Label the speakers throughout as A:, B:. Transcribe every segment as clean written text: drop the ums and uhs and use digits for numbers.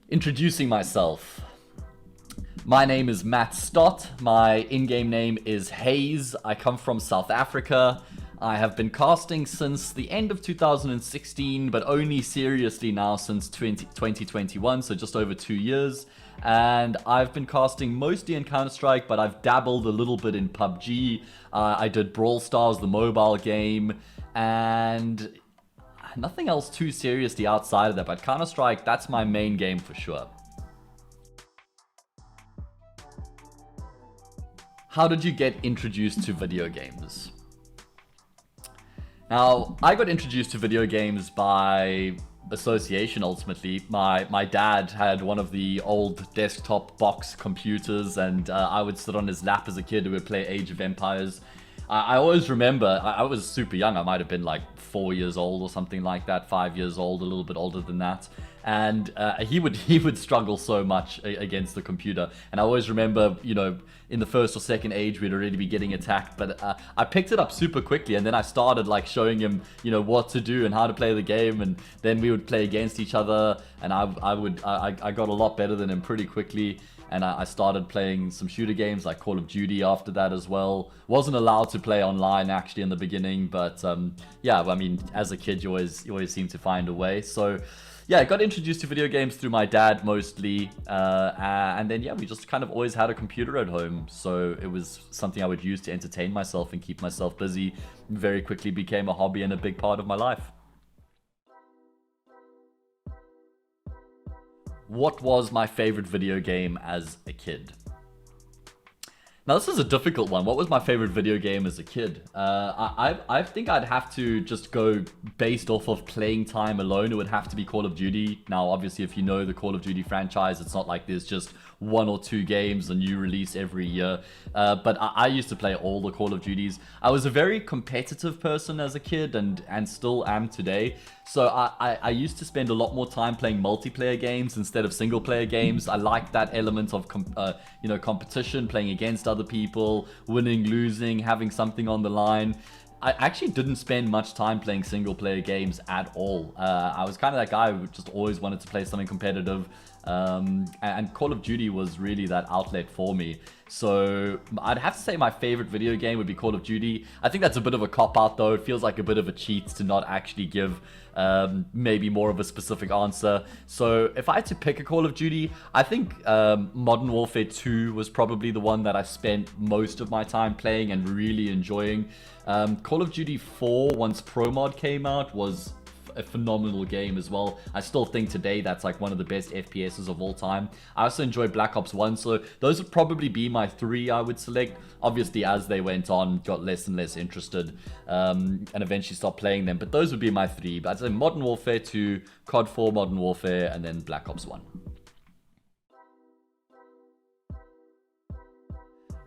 A: Introducing myself. My name is Matt Stott. My in-game name is Haze. I come from South Africa. I have been casting since the end of 2016, but only seriously now since 2021, so just over 2 years. And I've been casting mostly in Counter-Strike, but I've dabbled a little bit in PUBG. I did Brawl Stars, the mobile game, and nothing else too seriously outside of that. But Counter-Strike, that's my main game for sure. How did you get introduced to video games? Now, I got introduced to video games by association, ultimately. My dad had one of the old desktop box computers, and I would sit on his lap as a kid and would play Age of Empires. I always remember, I was super young. I might have been like 4 years old or something like that, 5 years old, a little bit older than that. And he would struggle so much against the computer. And I always remember, you know, in the first or second age, we'd already be getting attacked. But I picked it up super quickly, and then I started like showing him, you know, what to do and how to play the game. And then we would play against each other, and I got a lot better than him pretty quickly. And I started playing some shooter games like Call of Duty after that as well. Wasn't allowed to play online actually in the beginning, but yeah, I mean, as a kid, you always seem to find a way. So yeah, I got introduced to video games through my dad mostly, and then yeah, we just kind of always had a computer at home, so it was something I would use to entertain myself and keep myself busy. Very quickly became a hobby and a big part of my life. What was my favorite video game as a kid? Now, this is a difficult one. What was my favorite video game as a kid? I think I'd have to just go based off of playing time alone. It would have to be Call of Duty. Now, obviously, if you know the Call of Duty franchise, it's not like there's just 1 or 2 games, a new release every year. But I used to play all the Call of Duties. I was a very competitive person as a kid and still am today. So I used to spend a lot more time playing multiplayer games instead of single player games. I like that element of you know, competition, playing against other people, winning, losing, having something on the line. I actually didn't spend much time playing single player games at all. I was kind of that guy who just always wanted to play something competitive. And Call of Duty was really that outlet for me. So I'd have to say my favorite video game would be Call of Duty. I think that's a bit of a cop-out though. It feels like a bit of a cheat to not actually give maybe more of a specific answer. So if I had to pick a Call of Duty, I think Modern Warfare 2 was probably the one that I spent most of my time playing and really enjoying. Call of Duty 4, once Pro Mod came out, was a phenomenal game as well. I still think today that's like one of the best FPSs of all time. I also enjoyed Black Ops 1, so those would probably be my 3 I would select. Obviously, as they went on, got less and less interested and eventually stopped playing them, but those would be my 3. But I'd say Modern Warfare 2, COD 4, Modern Warfare, and then Black Ops 1.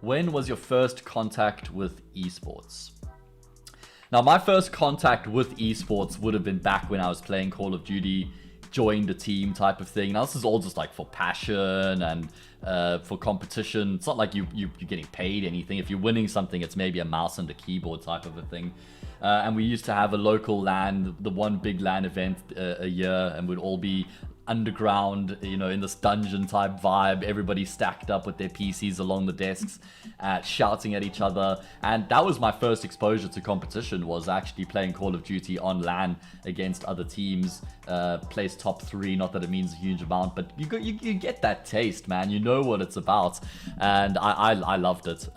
A: When was your first contact with esports? Now, my first contact with esports would have been back when I was playing Call of Duty, joined a team type of thing. Now, this is all just like for passion and for competition. It's not like you're getting paid anything. If you're winning something, it's maybe a mouse and a keyboard type of a thing. And we used to have a local LAN, the one big LAN event a year, and we'd all be underground, you know, in this dungeon type vibe, everybody stacked up with their PCs along the desks, shouting at each other. And that was my first exposure to competition, was actually playing Call of Duty on LAN against other teams, place top 3, not that it means a huge amount, but you get that taste, man. You know what it's about, and I loved it.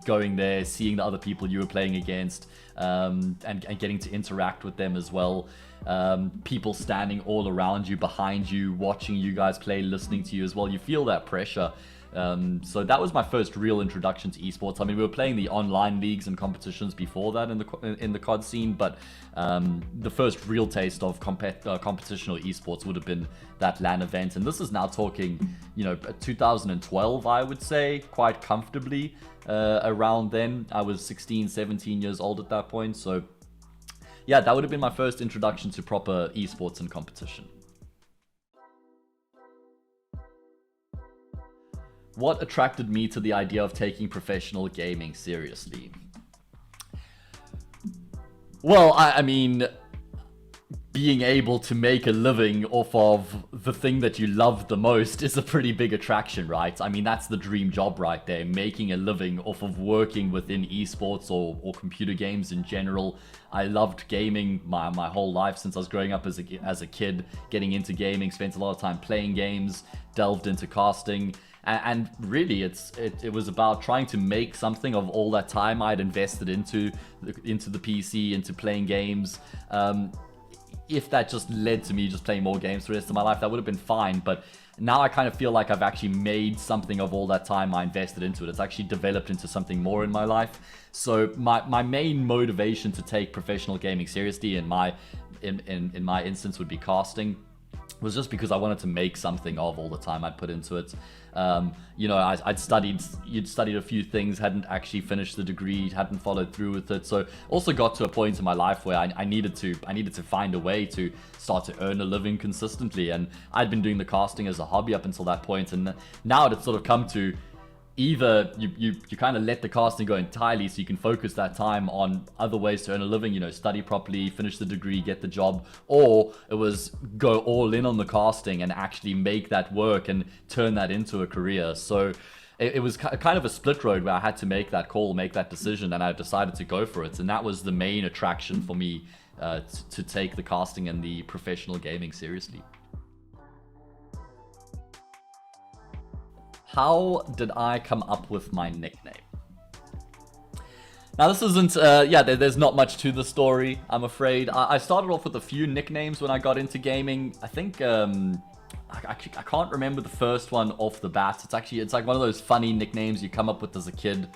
A: Going there, seeing the other people you were playing against, and getting to interact with them as well. People standing all around you, behind you, watching you guys play, listening to you as well. You feel that pressure. So that was my first real introduction to esports. I mean, we were playing the online leagues and competitions before that in the COD scene, but the first real taste of competition or esports would have been that LAN event. And this is now talking, you know, 2012, I would say, quite comfortably. Around then, I was 16, 17 years old at that point. So yeah, that would have been my first introduction to proper esports and competition. What attracted me to the idea of taking professional gaming seriously? Well, I mean, being able to make a living off of the thing that you love the most is a pretty big attraction, right? I mean, that's the dream job right there, making a living off of working within esports or computer games in general. I loved gaming my whole life since I was growing up as a kid, getting into gaming, spent a lot of time playing games, delved into casting. And really, it was about trying to make something of all that time I'd invested into the PC, into playing games. If that just led to me just playing more games for the rest of my life, that would have been fine. But now I kind of feel like I've actually made something of all that time I invested into it. It's actually developed into something more in my life. So my main motivation to take professional gaming seriously in my instance would be casting. Was just because I wanted to make something of all the time I'd put into it. You know, I'd studied a few things, hadn't actually finished the degree, hadn't followed through with it. So also got to a point in my life where I needed to find a way to start to earn a living consistently. And I'd been doing the casting as a hobby up until that point, and now it's sort of come to either you kind of let the casting go entirely so you can focus that time on other ways to earn a living, you know, study properly, finish the degree, get the job, or it was go all in on the casting and actually make that work and turn that into a career. So it was kind of a split road where I had to make that call, make that decision, and I decided to go for it. And that was the main attraction for me to take the casting and the professional gaming seriously. How did I come up with my nickname? Now this isn't, there's not much to the story, I'm afraid. I started off with a few nicknames when I got into gaming. I think, I can't remember the first one off the bat. It's like one of those funny nicknames you come up with as a kid.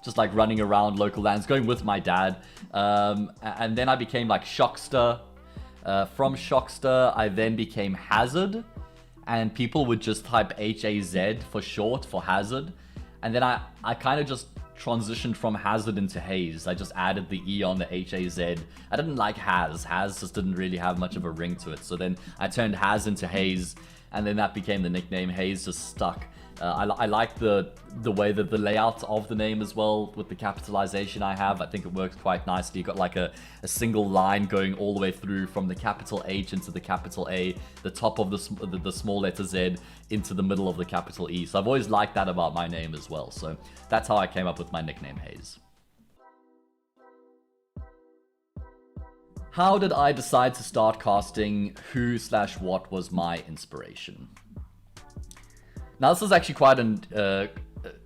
A: Just like running around local lands, going with my dad. And then I became like Shockster. From Shockster, I then became Hazard. And people would just type H-A-Z for short, for Hazard. And then I kind of just transitioned from Hazard into Haze. I just added the E on the H-A-Z. I didn't like Haz. Haz just didn't really have much of a ring to it. So then I turned Haz into Haze, and then that became the nickname. Haze just stuck. I like the way that the layout of the name as well, with the capitalization I have. I think it works quite nicely. You got like a single line going all the way through from the capital H into the capital A, the top of the small letter Z into the middle of the capital E. So I've always liked that about my name as well. So that's how I came up with my nickname Haze. How did I decide to start casting? Who/what was my inspiration? Now, this is actually quite a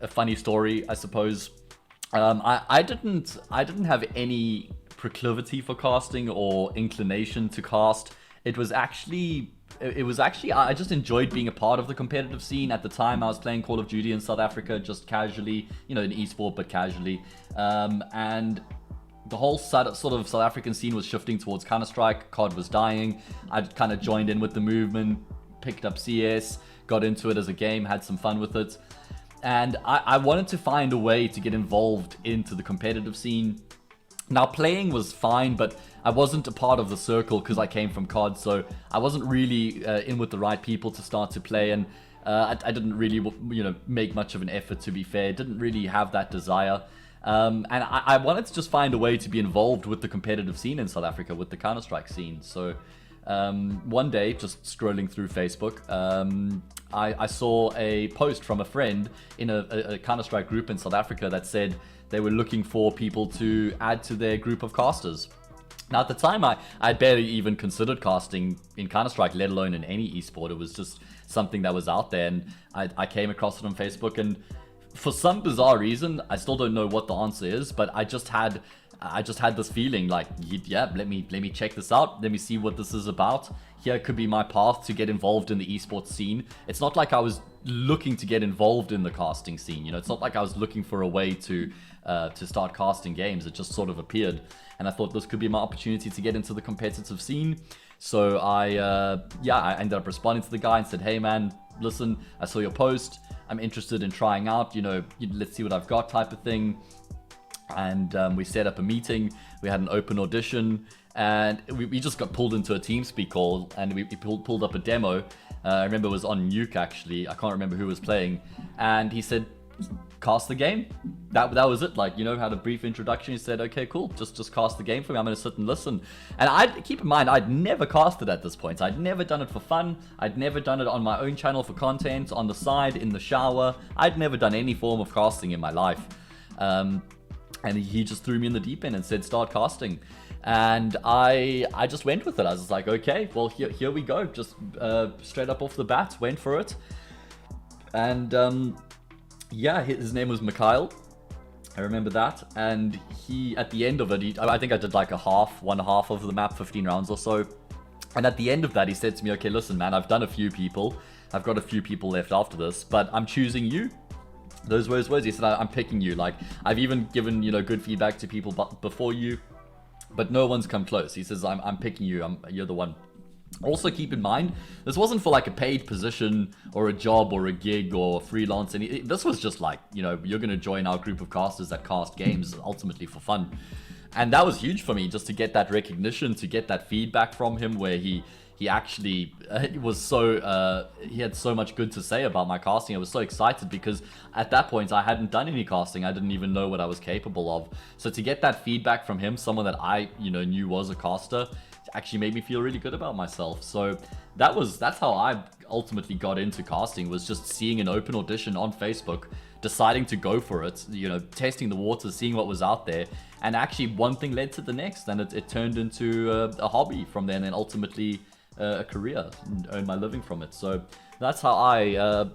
A: funny story, I suppose. I didn't have any proclivity for casting or inclination to cast. It was actually I just enjoyed being a part of the competitive scene. At the time, I was playing Call of Duty in South Africa, just casually, you know, in esport, but casually. And the whole sort of South African scene was shifting towards Counter-Strike. COD was dying. I'd kind of joined in with the movement, picked up CS, got into it as a game, had some fun with it. And I wanted to find a way to get involved into the competitive scene. Now, playing was fine, but I wasn't a part of the circle because I came from COD, so I wasn't really in with the right people to start to play, and I didn't really, you know, make much of an effort, to be fair. Didn't really have that desire. And I wanted to just find a way to be involved with the competitive scene in South Africa, with the Counter-Strike scene. So one day, just scrolling through Facebook, I saw a post from a friend in a Counter-Strike group in South Africa that said they were looking for people to add to their group of casters. Now, at the time, I barely even considered casting in Counter-Strike, let alone in any esport. It was just something that was out there, and I came across it on Facebook, and for some bizarre reason, I still don't know what the answer is, but I just had this feeling like, yeah, let me check this out. Let me see what this is about. Here could be my path to get involved in the esports scene. It's not like I was looking to get involved in the casting scene. You know, it's not like I was looking for a way to start casting games. It just sort of appeared, and I thought this could be my opportunity to get into the competitive scene. So I ended up responding to the guy and said, hey man, listen, I saw your post. I'm interested in trying out, you know, let's see what I've got type of thing. And we set up a meeting. We had an open audition, and we just got pulled into a TeamSpeak call, and we pulled up a demo. I remember it was on Nuke, actually. I can't remember who was playing. And he said, cast the game. That was it. Like, you know, had a brief introduction. He said, okay, cool, just cast the game for me. I'm gonna sit and listen. And I'd keep in mind, I'd never casted at this point. I'd never done it for fun. I'd never done it on my own channel for content, on the side, in the shower. I'd never done any form of casting in my life. And he just threw me in the deep end and said, start casting. And I just went with it. I was like, okay, well, here we go. Just straight up off the bat, went for it. And yeah, his name was Mikhail. I remember that. And he, at the end of it, I think I did like one half of the map, 15 rounds or so. And at the end of that, he said to me, okay, listen, man, I've done a few people. I've got a few people left after this, but I'm choosing you. Those were his words. He said, I'm picking you. Like, I've even given, you know, good feedback to people before you, but no one's come close. He says, I'm picking you. You're the one. Also, keep in mind, this wasn't for like a paid position or a job or a gig or freelance. This was just like, you know, you're going to join our group of casters that cast games ultimately for fun. And that was huge for me, just to get that recognition, to get that feedback from him, where he actually was so, he had so much good to say about my casting. I was so excited because at that point I hadn't done any casting. I didn't even know what I was capable of. So to get that feedback from him, someone that I, you know, knew was a caster, actually made me feel really good about myself. So that's how I ultimately got into casting, was just seeing an open audition on Facebook, deciding to go for it, you know, testing the waters, seeing what was out there. And actually one thing led to the next, and it turned into a hobby from then, and ultimately a career, and earn my living from it. So that's how I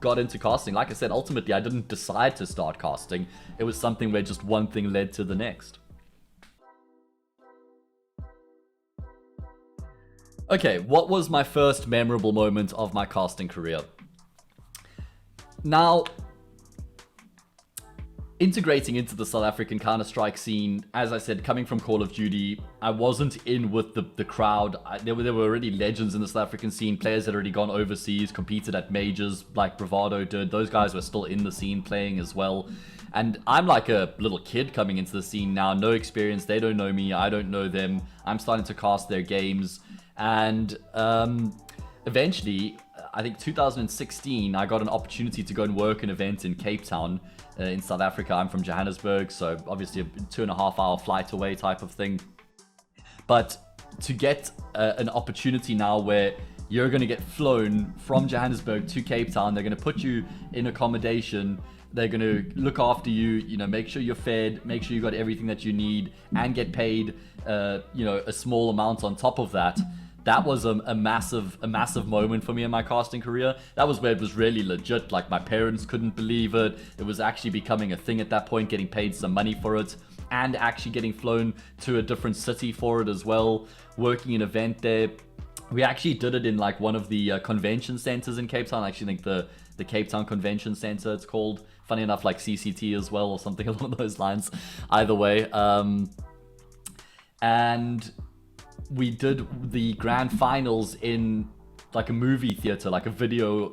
A: got into casting. Like I said, ultimately I didn't decide to start casting. It was something where just one thing led to the next. Okay, what was my first memorable moment of my casting career? Now, integrating into the South African Counter-Strike scene, as I said, coming from Call of Duty, I wasn't in with the crowd. There were already legends in the South African scene, players that had already gone overseas, competed at majors like Bravado did. Those guys were still in the scene playing as well. And I'm like a little kid coming into the scene now, no experience. They don't know me, I don't know them. I'm starting to cast their games. And eventually, I think 2016, I got an opportunity to go and work an event in Cape Town in South Africa. I'm from Johannesburg, so obviously a 2.5 hour flight away type of thing. But to get an opportunity now where you're going to get flown from Johannesburg to Cape Town, they're going to put you in accommodation, they're going to look after you, you know, make sure you're fed, make sure you got everything that you need, and get paid, you know, a small amount on top of that. That was a massive moment for me in my casting career. That was where it was really legit. Like, my parents couldn't believe it. It was actually becoming a thing at that point, getting paid some money for it, and actually getting flown to a different city for it as well, working an event there. We actually did it in like one of the convention centers in Cape Town. I actually think the Cape Town Convention Center it's called. Funny enough, like CCT as well, or something along those lines. Either way. And we did the grand finals in like a movie theater, like a video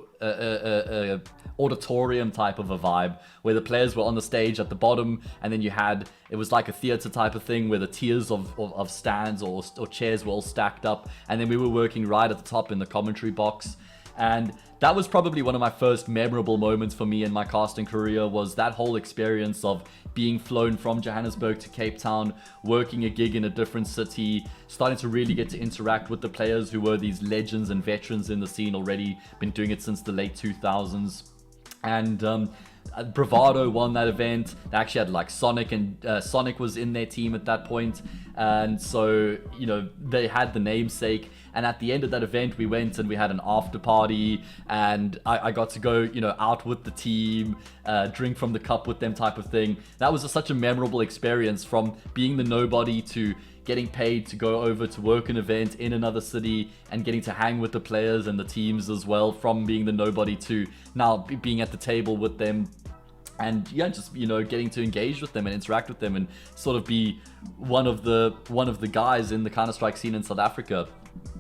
A: auditorium type of a vibe, where the players were on the stage at the bottom, and then it was like a theater type of thing where the tiers of stands or chairs were all stacked up, and then we were working right at the top in the commentary box. And that was probably one of my first memorable moments for me in my casting career, was that whole experience of being flown from Johannesburg to Cape Town, working a gig in a different city, starting to really get to interact with the players who were these legends and veterans in the scene already, been doing it since the late 2000s. And Bravado won that event. They actually had like Sonic, and Sonic was in their team at that point. And so, you know, they had the namesake. And at the end of that event, we went and we had an after party, and I got to go, you know, out with the team, drink from the cup with them type of thing. That was such a memorable experience, from being the nobody to getting paid to go over to work an event in another city and getting to hang with the players and the teams as well, from being the nobody to now being at the table with them. And yeah, just, you know, getting to engage with them and interact with them and sort of be one of the guys in the Counter-Strike scene in South Africa.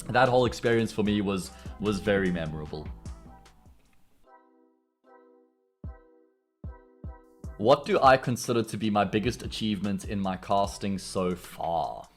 A: That whole experience for me was very memorable. What do I consider to be my biggest achievement in my casting so far?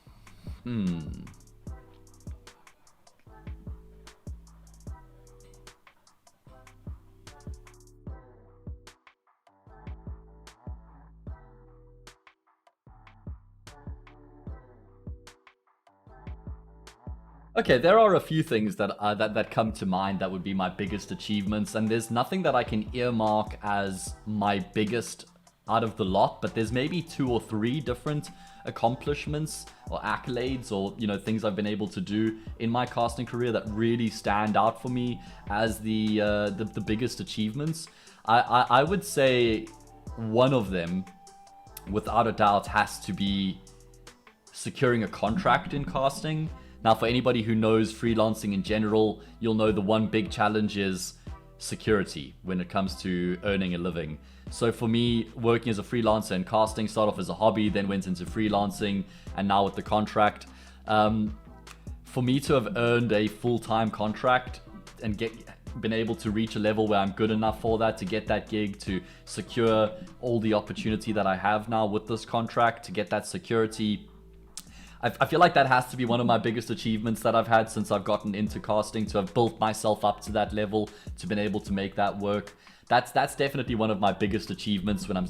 A: Okay, there are a few things that come to mind that would be my biggest achievements, and there's nothing that I can earmark as my biggest out of the lot, but there's maybe 2 or 3 different accomplishments or accolades or things I've been able to do in my casting career that really stand out for me as the biggest achievements. I would say one of them, without a doubt, has to be securing a contract in casting. Now, for anybody who knows freelancing in general, you'll know the one big challenge is security when it comes to earning a living. So for me, working as a freelancer and casting, started off as a hobby, then went into freelancing, and now with the contract. For me to have earned a full-time contract and been able to reach a level where I'm good enough for that, to get that gig, to secure all the opportunity that I have now with this contract, to get that security, I feel like that has to be one of my biggest achievements that I've had since I've gotten into casting, to have built myself up to that level, to been able to make that work. That's definitely one of my biggest achievements when I'm,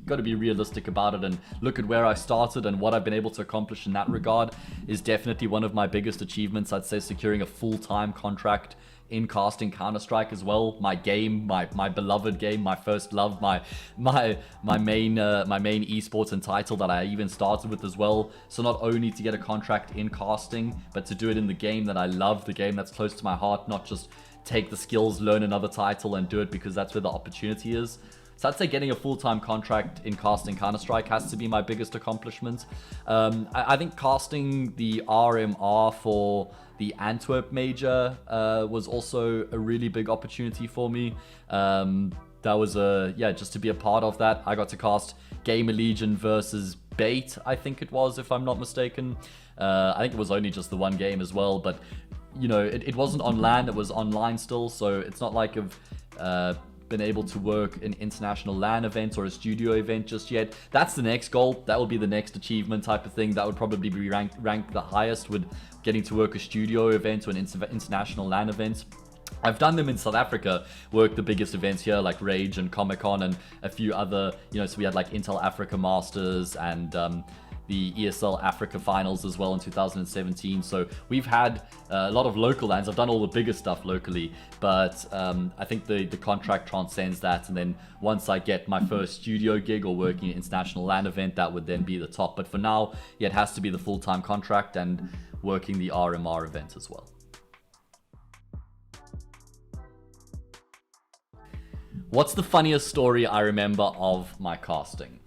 A: got to be realistic about it and look at where I started and what I've been able to accomplish in that regard is definitely one of my biggest achievements. I'd say securing a full-time contract in casting Counter-Strike as well. My game, my beloved game, my first love, my main esports and title that I even started with as well. So not only to get a contract in casting, but to do it in the game that I love, the game that's close to my heart, not just take the skills, learn another title and do it because that's where the opportunity is. So I'd say getting a full-time contract in casting Counter-Strike has to be my biggest accomplishment. I think casting the RMR for the Antwerp major was also a really big opportunity for me. That was just to be a part of that. I got to cast Gamer Legion versus Bait, I think it was, if I'm not mistaken. I think it was only just the one game as well, but it wasn't on LAN, it was online still, so it's not like I've been able to work an international LAN event or a studio event just yet. That's the next goal. That will be the next achievement type of thing. That would probably be ranked the highest, with getting to work a studio event or an international LAN event. I've done them in South Africa, worked the biggest events here like Rage and Comic-Con and a few other, so we had like Intel Africa Masters and the ESL Africa Finals as well in 2017. So we've had a lot of local LANs. I've done all the bigger stuff locally, but I think the contract transcends that. And then once I get my first studio gig or working an international LAN event, that would then be the top. But for now, it has to be the full-time contract and working the RMR event as well. What's the funniest story I remember of my casting?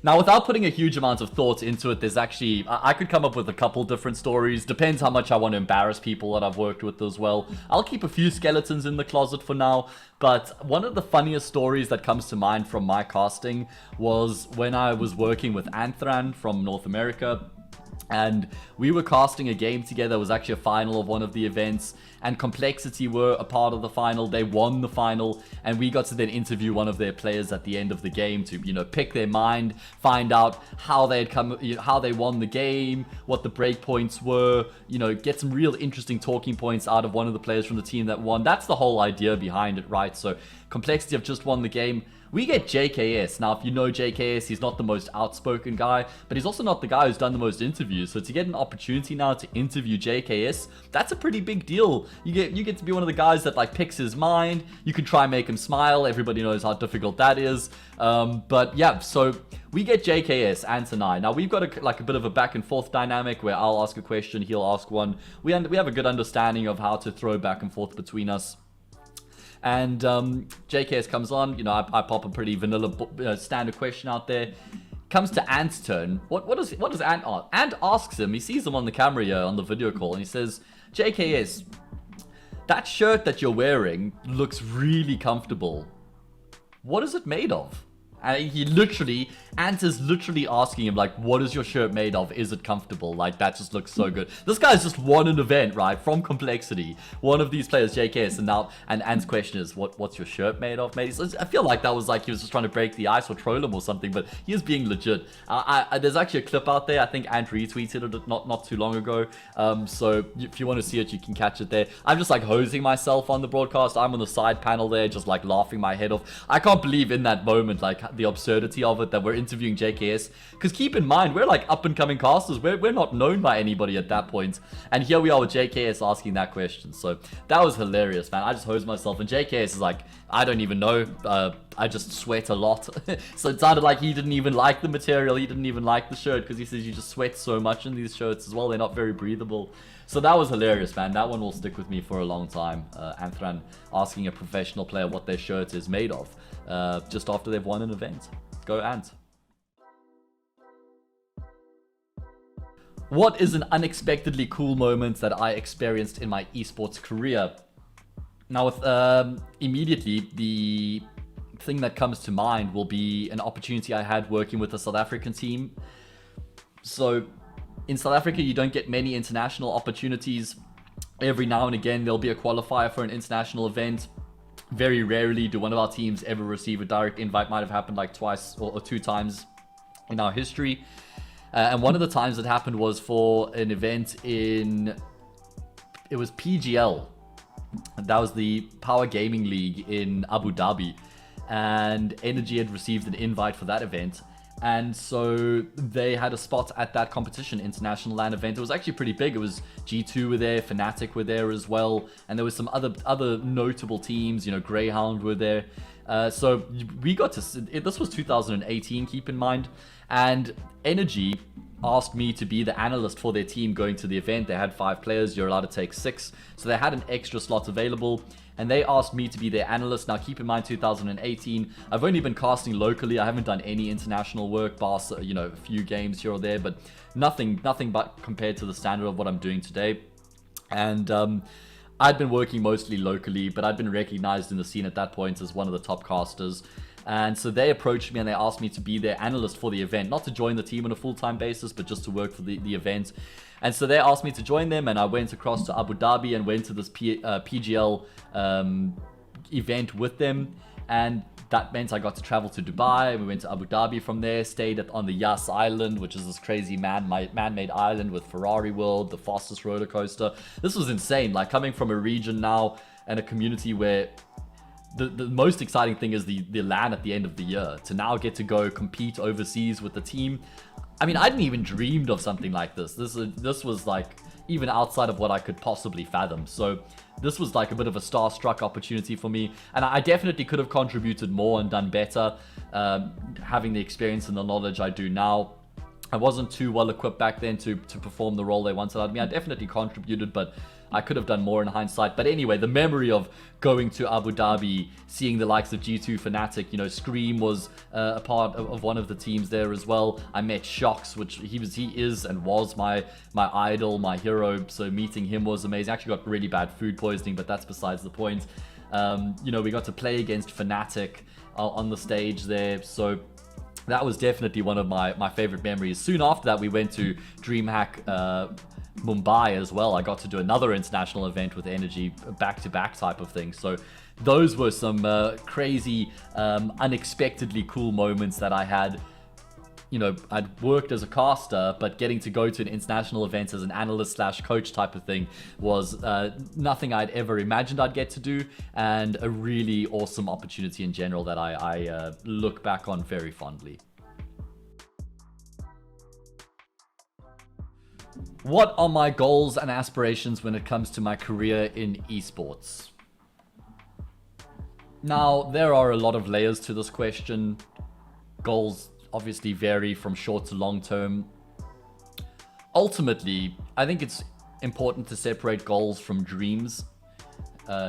A: Now, without putting a huge amount of thought into it, there's actually, I could come up with a couple different stories. Depends how much I want to embarrass people that I've worked with as well. I'll keep a few skeletons in the closet for now, but one of the funniest stories that comes to mind from my casting was when I was working with Anthran from North America. And we were casting a game together. It was actually a final of one of the events, and Complexity were a part of the final. They won the final, and we got to then interview one of their players at the end of the game to, pick their mind, find out how they had come, how they won the game, what the breakpoints were, get some real interesting talking points out of one of the players from the team that won. That's the whole idea behind it, right? So Complexity have just won the game. We get JKS. Now, if you know JKS, he's not the most outspoken guy, but he's also not the guy who's done the most interviews. So to get an opportunity now to interview JKS, that's a pretty big deal. You get to be one of the guys that picks his mind. You can try and make him smile. Everybody knows how difficult that is. But yeah, so we get JKS, Ant and I. Now we've got a bit of a back and forth dynamic where I'll ask a question, he'll ask one. We have a good understanding of how to throw back and forth between us. And JKS comes on, I pop a pretty vanilla standard question out there. Comes to Ant's turn. What does Ant ask? Ant asks him, he sees him on the camera here on the video call, and he says, JKS, that shirt that you're wearing looks really comfortable. What is it made of? And Ant is literally asking him, what is your shirt made of? Is it comfortable? That just looks so good. This guy's just won an event, right? From Complexity. One of these players, JKS, and Ant's question is, what's your shirt made of, mate? So I feel like that was he was just trying to break the ice or troll him or something, but he is being legit. There's actually a clip out there. I think Ant retweeted it not too long ago. So if you want to see it, you can catch it there. I'm just hosing myself on the broadcast. I'm on the side panel there, just laughing my head off. I can't believe in that moment, the absurdity of it that we're interviewing JKS. Because keep in mind, we're like up and coming casters. We're not known by anybody at that point. And here we are with JKS asking that question. So that was hilarious, man. I just hosed myself. And JKS is like, I don't even know. I just sweat a lot. So it sounded like he didn't even like the material. He didn't even like the shirt because he says you just sweat so much in these shirts as well. They're not very breathable. So that was hilarious, man. That one will stick with me for a long time. Anthran asking a professional player what their shirt is made of just after they've won an event. Go Ant. What is an unexpectedly cool moment that I experienced in my esports career? Now, with immediately, the thing that comes to mind will be an opportunity I had working with a South African team. So in South Africa, you don't get many international opportunities. Every now and again, there'll be a qualifier for an international event. Very rarely do one of our teams ever receive a direct invite. Might have happened like twice or 2 times in our history. And one of the times that happened was for an event it was PGL. That was the Power Gaming League in Abu Dhabi. And Energy had received an invite for that event. And so they had a spot at that competition, international LAN event. It was actually pretty big. It was G2 were there, Fnatic were there as well. And there was some other notable teams, you know, Greyhound were there. So we got to, this was 2018, keep in mind. And Energy asked me to be the analyst for their team going to the event. They had 5 players, you're allowed to take 6. So they had an extra slot available. And they asked me to be their analyst. Now, keep in mind, 2018, I've only been casting locally. I haven't done any international work, bar, you know, a few games here or there, but nothing but compared to the standard of what I'm doing today. And I'd been working mostly locally, but I'd been recognized in the scene at that point as one of the top casters. And so they approached me and they asked me to be their analyst for the event, not to join the team on a full-time basis, but just to work for the event. And so they asked me to join them, and I went across to Abu Dhabi and went to this PGL event with them. And that meant I got to travel to Dubai. We went to Abu Dhabi from there, stayed on the Yas Island, which is this crazy man-made island with Ferrari World, the fastest roller coaster. This was insane, like coming from a region now and a community where the most exciting thing is the LAN at the end of the year. To now get to go compete overseas with the team. I mean, I didn't even dreamed of something like this. This was like even outside of what I could possibly fathom. So this was like a bit of a starstruck opportunity for me. And I definitely could have contributed more and done better, having the experience and the knowledge I do now. I wasn't too well equipped back then to perform the role they wanted out of me. I definitely contributed, but I could have done more in hindsight. But anyway, the memory of going to Abu Dhabi, seeing the likes of G2 Fnatic, you know, Scream was a part of one of the teams there as well. I met Shox, which he is and was my idol, my hero. So meeting him was amazing. I actually got really bad food poisoning, but that's besides the point. You know, we got to play against Fnatic on the stage there. So that was definitely one of my favorite memories. Soon after that, we went to DreamHack Mumbai as well. I got to do another international event with Energy, back-to-back type of thing. So those were some crazy, unexpectedly cool moments that I had. You know, I'd worked as a caster, but getting to go to an international event as an analyst slash coach type of thing was nothing I'd ever imagined I'd get to do, and a really awesome opportunity in general that I look back on very fondly. What are my goals and aspirations when it comes to my career in esports? Now, there are a lot of layers to this question. Goals obviously vary from short to long term. Ultimately, I think it's important to separate goals from dreams.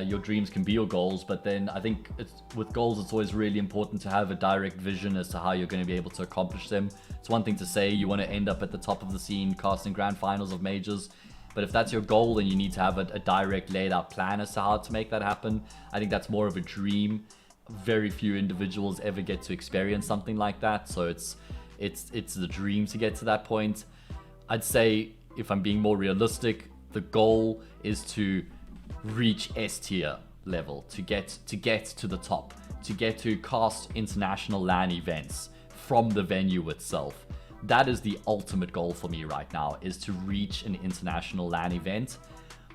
A: Your dreams can be your goals, but then I think with goals, it's always really important to have a direct vision as to how you're going to be able to accomplish them. It's one thing to say you want to end up at the top of the scene, casting grand finals of majors, but if that's your goal, then you need to have a direct laid out plan as to how to make that happen. I think that's more of a dream. Very few individuals ever get to experience something like that, so it's the dream to get to that point. I'd say, if I'm being more realistic, the goal is to reach S tier level, to get to the top, to get to cast international LAN events from the venue itself. That is the ultimate goal for me right now, is to reach an international LAN event.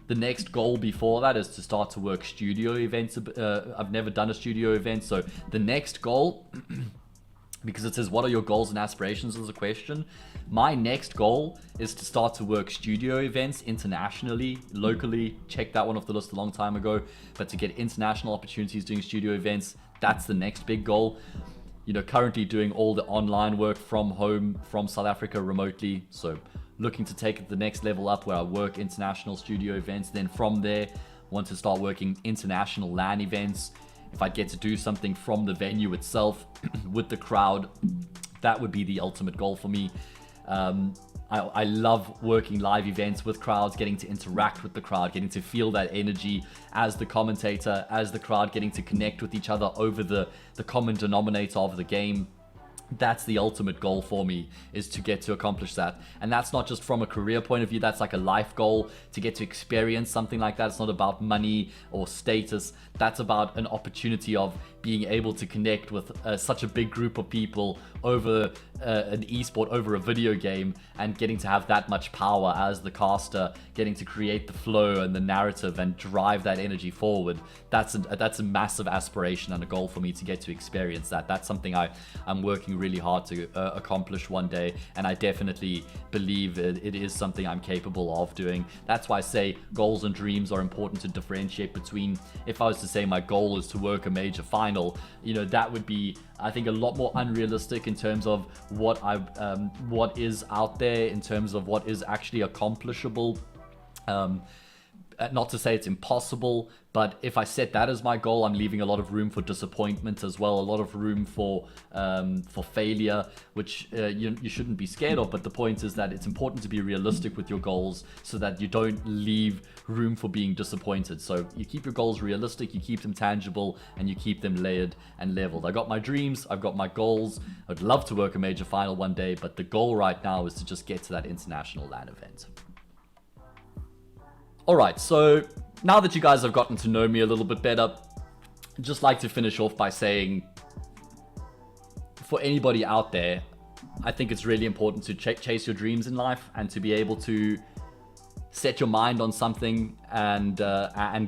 A: The next goal before that is to start to work studio events. I've never done a studio event, so the next goal because it says, what are your goals and aspirations as a question. My next goal is to start to work studio events internationally, locally. Checked that one off the list a long time ago, but to get international opportunities doing studio events, that's the next big goal. You know, currently doing all the online work from home, from South Africa remotely. So looking to take it the next level up where I work international studio events. Then from there, want to start working international LAN events. If I get to do something from the venue itself with the crowd, that would be the ultimate goal for me. I love working live events with crowds, getting to interact with the crowd, getting to feel that energy as the commentator, as the crowd, getting to connect with each other over the common denominator of the game. That's the ultimate goal for me, is to get to accomplish that. And that's not just from a career point of view, that's like a life goal, to get to experience something like that. It's not about money or status. That's about an opportunity of being able to connect with such a big group of people over an esport, over a video game, and getting to have that much power as the caster, getting to create the flow and the narrative and drive that energy forward. That's a massive aspiration and a goal for me to get to experience that. That's something I'm working really hard to accomplish one day, and I definitely believe it is something I'm capable of doing. That's why I say goals and dreams are important to differentiate between. If I was to say my goal is to work a major final, you know, that would be, I think, a lot more unrealistic in terms of what is out there, in terms of what is actually accomplishable. Not to say it's impossible, but if I set that as my goal, I'm leaving a lot of room for disappointment as well, a lot of room for failure, which you shouldn't be scared of. But the point is that it's important to be realistic with your goals so that you don't leave room for being disappointed. So you keep your goals realistic, you keep them tangible, and you keep them layered and leveled. I got my dreams, I've got my goals. I'd love to work a major final one day, but the goal right now is to just get to that international LAN event. Alright, so now that you guys have gotten to know me a little bit better, I'd just like to finish off by saying, for anybody out there, I think it's really important to chase your dreams in life and to be able to set your mind on something and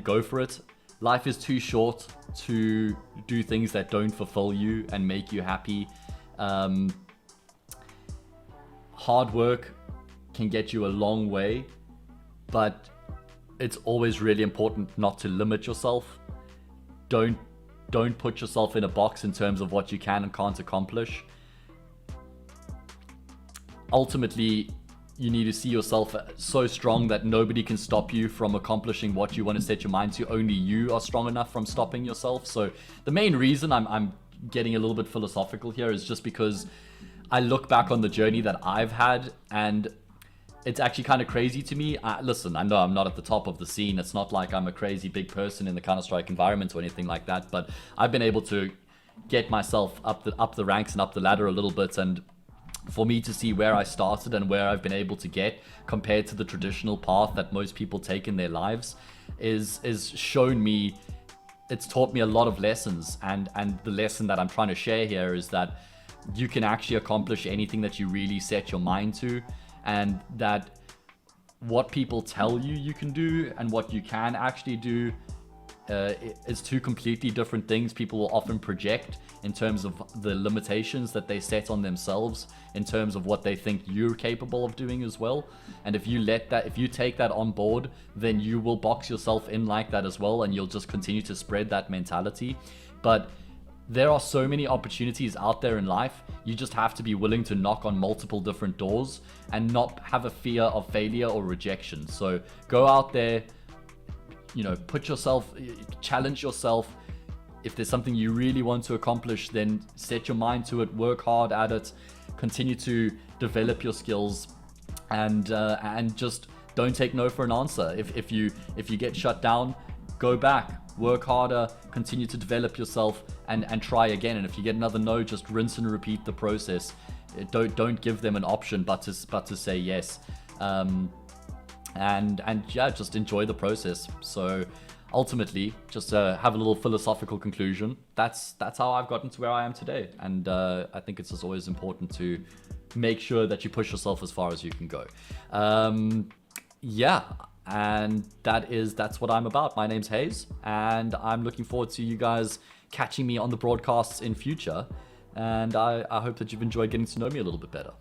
A: go for it. Life is too short to do things that don't fulfill you and make you happy. Hard work can get you a long way, but it's always really important not to limit yourself. Don't put yourself in a box in terms of what you can and can't accomplish. Ultimately, you need to see yourself so strong that nobody can stop you from accomplishing what you want to set your mind to. Only you are strong enough from stopping yourself. So the main reason I'm getting a little bit philosophical here is just because I look back on the journey that I've had, and it's actually kind of crazy to me. Listen, I know I'm not at the top of the scene. It's not like I'm a crazy big person in the Counter-Strike environment or anything like that, but I've been able to get myself up the ranks and up the ladder a little bit. And for me to see where I started and where I've been able to get compared to the traditional path that most people take in their lives is shown me, it's taught me a lot of lessons. And the lesson that I'm trying to share here is that you can actually accomplish anything that you really set your mind to. And that what people tell you you can do and what you can actually do is two completely different things. People will often project in terms of the limitations that they set on themselves, in terms of what they think you're capable of doing as well. And if you take that on board, then you will box yourself in like that as well, and you'll just continue to spread that mentality. But there are so many opportunities out there in life. You just have to be willing to knock on multiple different doors and not have a fear of failure or rejection. So go out there, challenge yourself. If there's something you really want to accomplish, then set your mind to it, work hard at it, continue to develop your skills, and just don't take no for an answer. If you get shut down, go back, work harder, continue to develop yourself, and try again. And if you get another no, just rinse and repeat the process. Don't give them an option but to say yes. Just enjoy the process. So ultimately, just have a little philosophical conclusion. That's how I've gotten to where I am today. And I think it's just always important to make sure that you push yourself as far as you can go. And that's what I'm about. My name's Haze, and I'm looking forward to you guys catching me on the broadcasts in future. and I hope that you've enjoyed getting to know me a little bit better.